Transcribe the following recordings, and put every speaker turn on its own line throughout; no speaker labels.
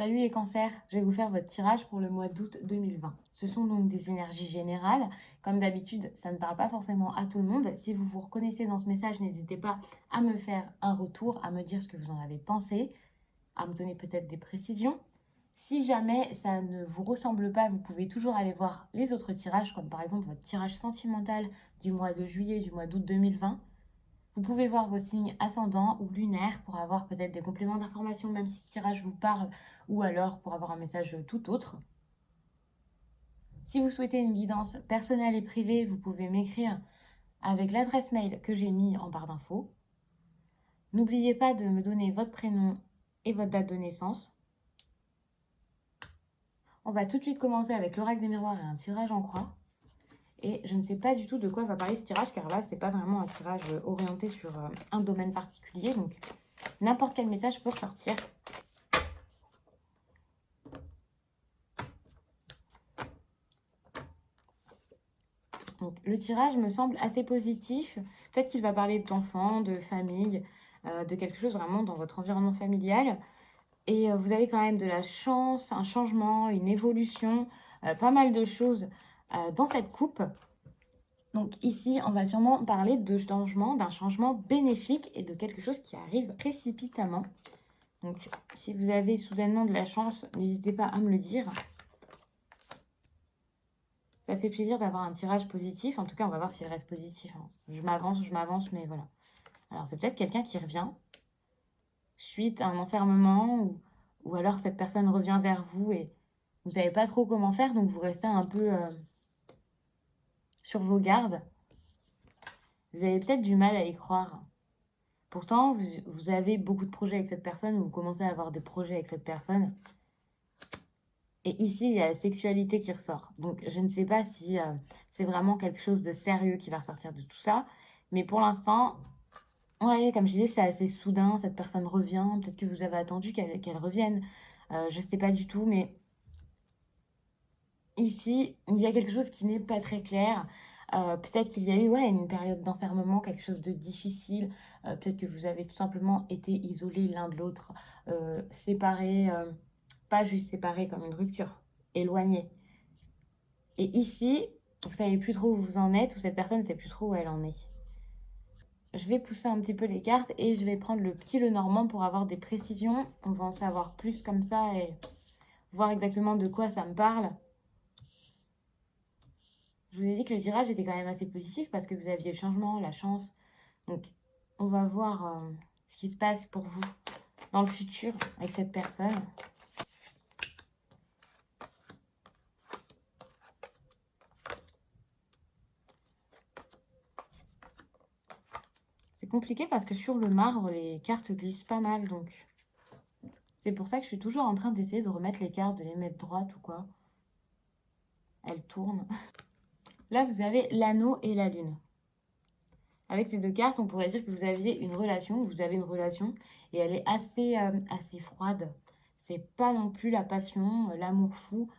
Salut les cancers, je vais vous faire votre tirage pour le mois d'août 2020. Ce sont donc des énergies générales. Comme d'habitude, ça ne parle pas forcément à tout le monde. Si vous vous reconnaissez dans ce message, n'hésitez pas à me faire un retour, à me dire ce que vous en avez pensé, à me donner peut-être des précisions. Si jamais ça ne vous ressemble pas, vous pouvez toujours aller voir les autres tirages, comme par exemple votre tirage sentimental du mois de juillet, du mois d'août 2020. Vous pouvez voir vos signes ascendants ou lunaires pour avoir peut-être des compléments d'information, même si ce tirage vous parle, ou alors pour avoir un message tout autre. Si vous souhaitez une guidance personnelle et privée, vous pouvez m'écrire avec l'adresse mail que j'ai mis en barre d'infos. N'oubliez pas de me donner votre prénom et votre date de naissance. On va tout de suite commencer avec l'oracle des miroirs et un tirage en croix. Et je ne sais pas du tout de quoi va parler ce tirage, car là, c'est pas vraiment un tirage orienté sur un domaine particulier. Donc, n'importe quel message peut ressortir. Donc, le tirage me semble assez positif. Peut-être qu'il va parler d'enfants, de famille, de quelque chose vraiment dans votre environnement familial. Et vous avez quand même de la chance, un changement, une évolution, pas mal de choses dans cette coupe. Donc ici, on va sûrement parler de changement, d'un changement bénéfique et de quelque chose qui arrive précipitamment. Donc si vous avez soudainement de la chance, n'hésitez pas à me le dire. Ça fait plaisir d'avoir un tirage positif. En tout cas, on va voir s'il reste positif. Je m'avance, mais voilà. Alors, c'est peut-être quelqu'un qui revient suite à un enfermement ou alors cette personne revient vers vous et vous savez pas trop comment faire, donc vous restez un peu sur vos gardes. Vous avez peut-être du mal à y croire. Pourtant, vous avez beaucoup de projets avec cette personne, ou vous commencez à avoir des projets avec cette personne. Et ici, il y a la sexualité qui ressort. Donc, je ne sais pas si c'est vraiment quelque chose de sérieux qui va ressortir de tout ça. Mais pour l'instant, ouais, comme je disais, c'est assez soudain. Cette personne revient. Peut-être que vous avez attendu qu'elle revienne. Je ne sais pas du tout. Mais ici, il y a quelque chose qui n'est pas très clair. Peut-être qu'il y a eu une période d'enfermement, quelque chose de difficile. Peut-être que vous avez tout simplement été isolés l'un de l'autre, séparés. Pas juste séparés comme une rupture, éloignés. Et ici, vous savez plus trop où vous en êtes, ou cette personne ne sait plus trop où elle en est. Je vais pousser un petit peu les cartes et je vais prendre le petit Lenormand pour avoir des précisions. On va en savoir plus comme ça et voir exactement de quoi ça me parle. Je vous ai dit que le tirage était quand même assez positif parce que vous aviez le changement, la chance. Donc, on va voir ce qui se passe pour vous dans le futur avec cette personne. C'est compliqué parce que sur le marbre, les cartes glissent pas mal. Donc, c'est pour ça que je suis toujours en train d'essayer de remettre les cartes, de les mettre droites ou quoi. Elles tournent. Là, vous avez l'anneau et la lune. Avec ces deux cartes, on pourrait dire que vous aviez une relation, vous avez une relation, et elle est assez froide. C'est pas non plus la passion, l'amour fou,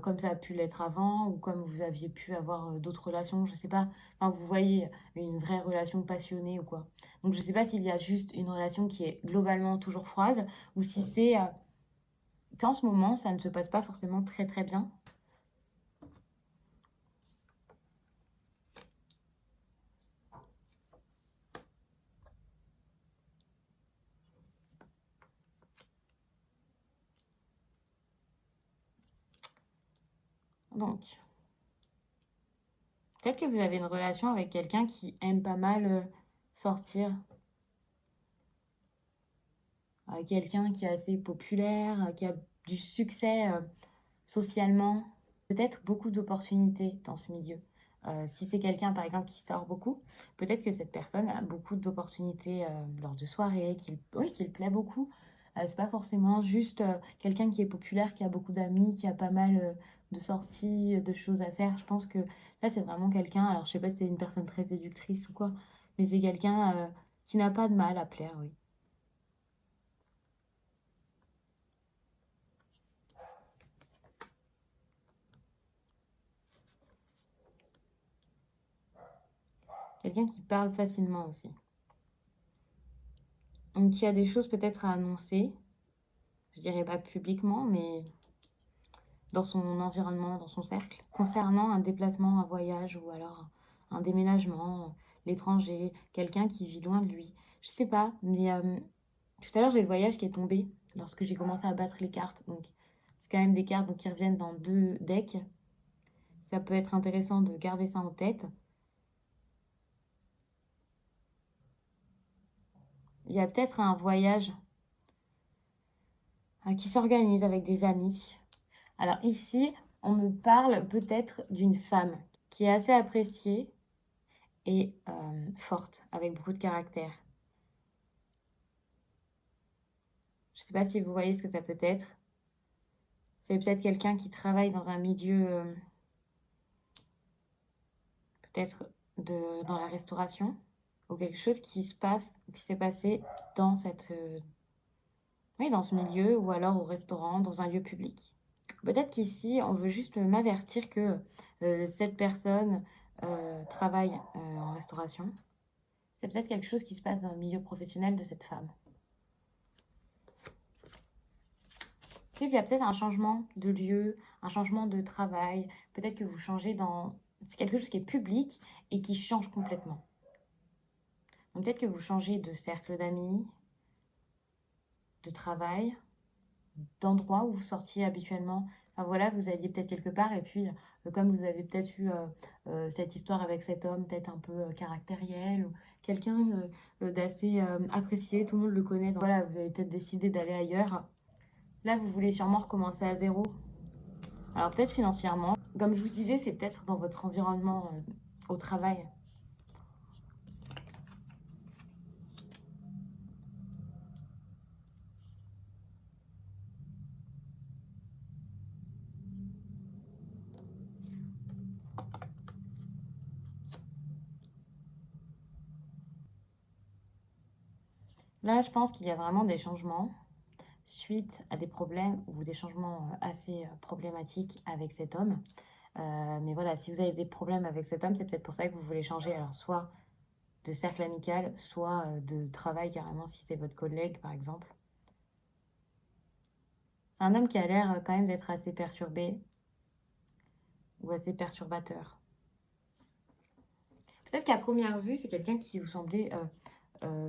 comme ça a pu l'être avant, ou comme vous aviez pu avoir d'autres relations, je sais pas. Enfin, vous voyez une vraie relation passionnée ou quoi. Donc, je sais pas s'il y a juste une relation qui est globalement toujours froide, ou si c'est qu'en ce moment, ça ne se passe pas forcément très très bien. Donc, peut-être que vous avez une relation avec quelqu'un qui aime pas mal sortir. Quelqu'un qui est assez populaire, qui a du succès socialement. Peut-être beaucoup d'opportunités dans ce milieu. Si c'est quelqu'un, par exemple, qui sort beaucoup, peut-être que cette personne a beaucoup d'opportunités lors de soirées, qu'il plaît beaucoup. C'est pas forcément juste quelqu'un qui est populaire, qui a beaucoup d'amis, qui a pas mal de sorties, de choses à faire. Je pense que là, c'est vraiment quelqu'un, alors je sais pas si c'est une personne très séductrice ou quoi, mais c'est quelqu'un qui n'a pas de mal à plaire, oui. Quelqu'un qui parle facilement aussi. Donc, il y a des choses peut-être à annoncer. je dirais pas publiquement, mais dans son environnement, dans son cercle, concernant un déplacement, un voyage ou alors un déménagement, l'étranger, quelqu'un qui vit loin de lui. Je sais pas, mais tout à l'heure j'ai le voyage qui est tombé lorsque j'ai commencé à battre les cartes. Donc c'est quand même des cartes donc, qui reviennent dans 2 decks. Ça peut être intéressant de garder ça en tête. Il y a peut-être un voyage qui s'organise avec des amis. Alors ici, on me parle peut-être d'une femme qui est assez appréciée et forte, avec beaucoup de caractère. Je ne sais pas si vous voyez ce que ça peut être. C'est peut-être quelqu'un qui travaille dans un milieu, peut-être dans la restauration, ou quelque chose qui se passe, qui s'est passé dans oui, dans ce milieu, ou alors au restaurant, dans un lieu public. Peut-être qu'ici, on veut juste m'avertir que cette personne travaille en restauration. C'est peut-être quelque chose qui se passe dans le milieu professionnel de cette femme. Ensuite, il y a peut-être un changement de lieu, un changement de travail. Peut-être que vous changez dans... C'est quelque chose qui est public et qui change complètement. Donc peut-être que vous changez de cercle d'amis, de travail, d'endroit où vous sortiez habituellement. Enfin voilà, vous alliez peut-être quelque part et puis comme vous avez peut-être eu cette histoire avec cet homme, peut-être un peu caractériel ou quelqu'un d'assez apprécié, tout le monde le connaît. Donc, voilà, vous avez peut-être décidé d'aller ailleurs. Là, vous voulez sûrement recommencer à zéro. Alors peut-être financièrement. Comme je vous disais, c'est peut-être dans votre environnement au travail. Là, je pense qu'il y a vraiment des changements suite à des problèmes ou des changements assez problématiques avec cet homme. Mais voilà, si vous avez des problèmes avec cet homme, c'est peut-être pour ça que vous voulez changer. Alors, soit de cercle amical, soit de travail carrément, si c'est votre collègue, par exemple. C'est un homme qui a l'air quand même d'être assez perturbé ou assez perturbateur. Peut-être qu'à première vue, c'est quelqu'un qui vous semblait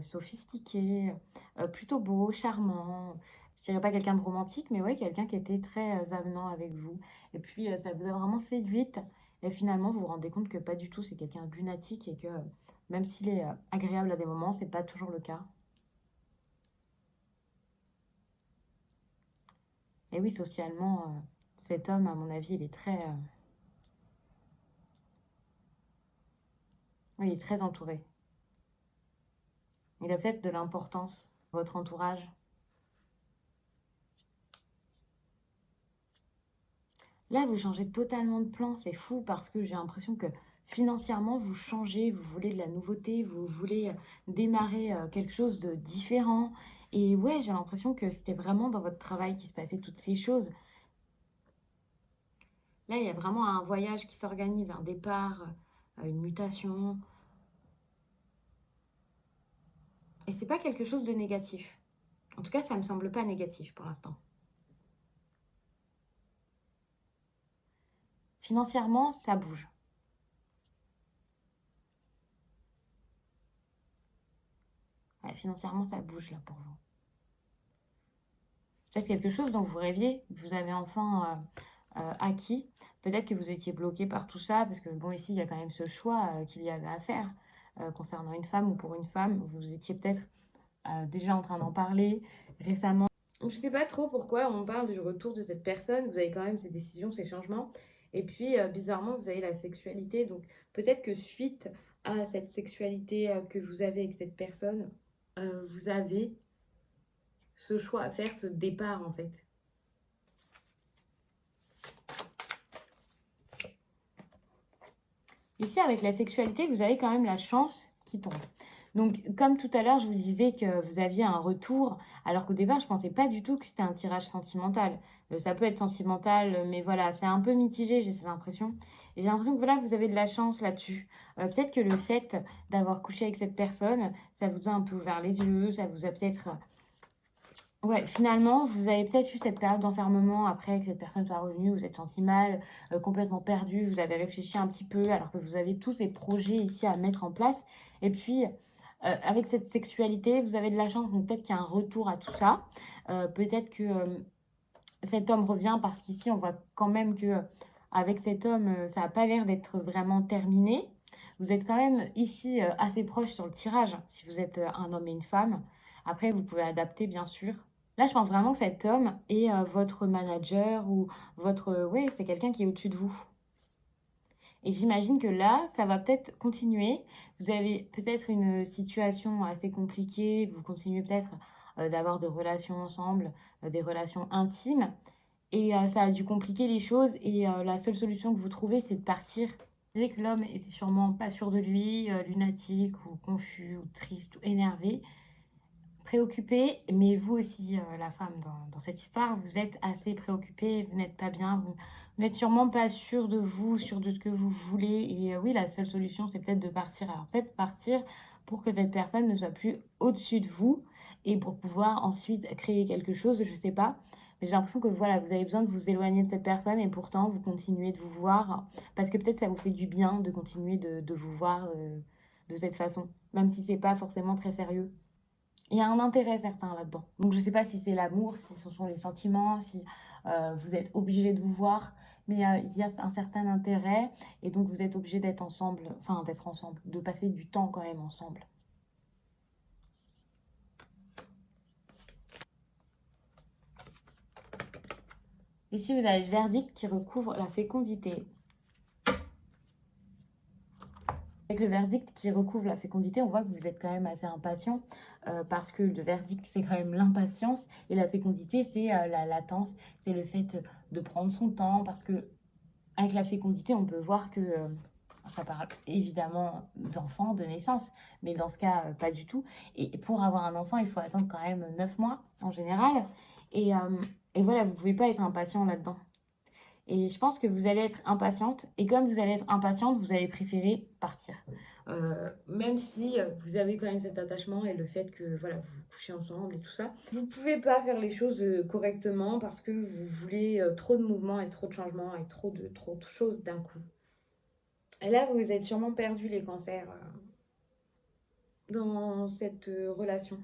sophistiqué, plutôt beau, charmant. Je dirais pas quelqu'un de romantique, mais ouais, quelqu'un qui était très avenant avec vous. Et puis, ça vous a vraiment séduite. Et finalement, vous vous rendez compte que pas du tout, c'est quelqu'un de lunatique et que même s'il est agréable à des moments, c'est pas toujours le cas. Et oui, socialement, cet homme, à mon avis, il est très, oui, il est très entouré. Il a peut-être de l'importance, votre entourage. Là, vous changez totalement de plan, c'est fou parce que j'ai l'impression que financièrement, vous changez, vous voulez de la nouveauté, vous voulez démarrer quelque chose de différent. Et ouais, j'ai l'impression que c'était vraiment dans votre travail qui se passaient toutes ces choses. Là, il y a vraiment un voyage qui s'organise, un départ, une mutation. Et c'est pas quelque chose de négatif. En tout cas, ça me semble pas négatif pour l'instant. Financièrement, ça bouge. Ouais, financièrement, ça bouge là pour vous. Peut-être quelque chose dont vous rêviez, vous avez enfin acquis. Peut-être que vous étiez bloqué par tout ça, parce que bon, ici, il y a quand même ce choix qu'il y avait à faire concernant une femme ou pour une femme. Vous étiez peut-être déjà en train d'en parler récemment. Je ne sais pas trop pourquoi on parle du retour de cette personne. Vous avez quand même ces décisions, ces changements. Et puis, bizarrement, vous avez la sexualité. Donc, peut-être que suite à cette sexualité que vous avez avec cette personne, vous avez ce choix à faire, ce départ en fait. Ici, avec la sexualité, vous avez quand même la chance qui tombe. Donc, comme tout à l'heure, je vous disais que vous aviez un retour, alors qu'au départ, je ne pensais pas du tout que c'était un tirage sentimental. Ça peut être sentimental, mais voilà, c'est un peu mitigé, j'ai cette impression. Et j'ai l'impression que voilà, vous avez de la chance là-dessus. Peut-être que le fait d'avoir couché avec cette personne, ça vous a un peu ouvert les yeux, ça vous a peut-être Ouais, finalement, vous avez peut-être eu cette période d'enfermement après que cette personne soit revenue, vous vous êtes senti mal, complètement perdu, vous avez réfléchi un petit peu alors que vous avez tous ces projets ici à mettre en place. Et puis, avec cette sexualité, vous avez de la chance, donc peut-être qu'il y a un retour à tout ça. Peut-être que cet homme revient parce qu'ici, on voit quand même que avec cet homme, ça n'a pas l'air d'être vraiment terminé. Vous êtes quand même ici assez proche sur le tirage, si vous êtes un homme et une femme. Après, vous pouvez adapter, bien sûr. Là, je pense vraiment que cet homme est votre manager ou votre... oui, c'est quelqu'un qui est au-dessus de vous. Et j'imagine que là, ça va peut-être continuer. Vous avez peut-être une situation assez compliquée. Vous continuez peut-être d'avoir des relations ensemble, des relations intimes. Et ça a dû compliquer les choses. Et la seule solution que vous trouvez, c'est de partir. Vous disiez que l'homme était sûrement pas sûr de lui, lunatique ou confus ou triste ou énervé, préoccupé. Mais vous aussi, la femme dans cette histoire, vous êtes assez préoccupé, vous n'êtes pas bien, vous n'êtes sûrement pas sûr de vous, sûr de ce que vous voulez. Et oui, la seule solution, c'est peut-être de partir. Alors peut-être partir pour que cette personne ne soit plus au-dessus de vous et pour pouvoir ensuite créer quelque chose, je sais pas. Mais j'ai l'impression que voilà, vous avez besoin de vous éloigner de cette personne et pourtant vous continuez de vous voir parce que peut-être ça vous fait du bien de continuer de vous voir de cette façon, même si c'est pas forcément très sérieux. Il y a un intérêt certain là-dedans. Donc je ne sais pas si c'est l'amour, si ce sont les sentiments, si vous êtes obligé de vous voir, mais il y a un certain intérêt et donc vous êtes obligé d'être ensemble, enfin d'être ensemble, de passer du temps quand même ensemble. Ici, vous avez le verdict qui recouvre la fécondité. Avec le verdict qui recouvre la fécondité, on voit que vous êtes quand même assez impatient parce que le verdict, c'est quand même l'impatience et la fécondité, c'est la latence, c'est le fait de prendre son temps parce que avec la fécondité, on peut voir que ça parle évidemment d'enfants, de naissance, mais dans ce cas, pas du tout. Et pour avoir un enfant, il faut attendre quand même 9 mois en général. Et, euh, et voilà, vous ne pouvez pas être impatient là-dedans. Et je pense que vous allez être impatiente. Et comme vous allez être impatiente, vous allez préférer partir. Même si vous avez quand même cet attachement et le fait que voilà, vous vous couchez ensemble et tout ça. Vous ne pouvez pas faire les choses correctement parce que vous voulez trop de mouvements et trop de changements et trop de choses d'un coup. Et là, vous êtes sûrement perdu les cancers dans cette relation.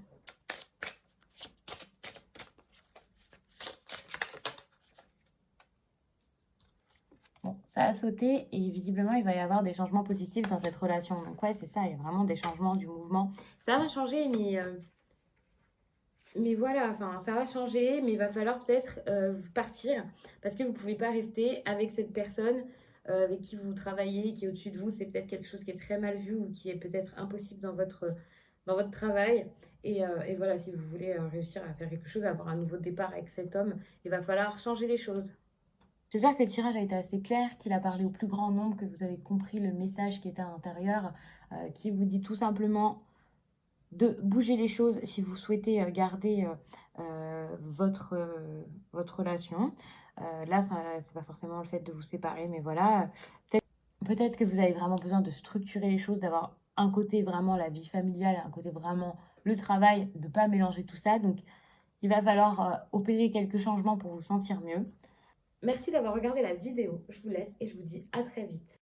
Bon, ça a sauté et visiblement, il va y avoir des changements positifs dans cette relation. Donc ouais, c'est ça, il y a vraiment des changements, du mouvement. Ça va changer, mais voilà, enfin, ça va changer, mais il va falloir peut-être partir parce que vous ne pouvez pas rester avec cette personne avec qui vous travaillez, qui est au-dessus de vous. C'est peut-être quelque chose qui est très mal vu ou qui est peut-être impossible dans votre travail. Et voilà, si vous voulez réussir à faire quelque chose, à avoir un nouveau départ avec cet homme, il va falloir changer les choses. J'espère que le tirage a été assez clair, qu'il a parlé au plus grand nombre, que vous avez compris le message qui était à l'intérieur, qui vous dit tout simplement de bouger les choses si vous souhaitez garder votre relation. Là, c'est pas forcément le fait de vous séparer, mais voilà. Peut-être que vous avez vraiment besoin de structurer les choses, d'avoir un côté vraiment la vie familiale, un côté vraiment le travail, de ne pas mélanger tout ça. Donc, il va falloir opérer quelques changements pour vous sentir mieux. Merci d'avoir regardé la vidéo. Je vous laisse et je vous dis à très vite.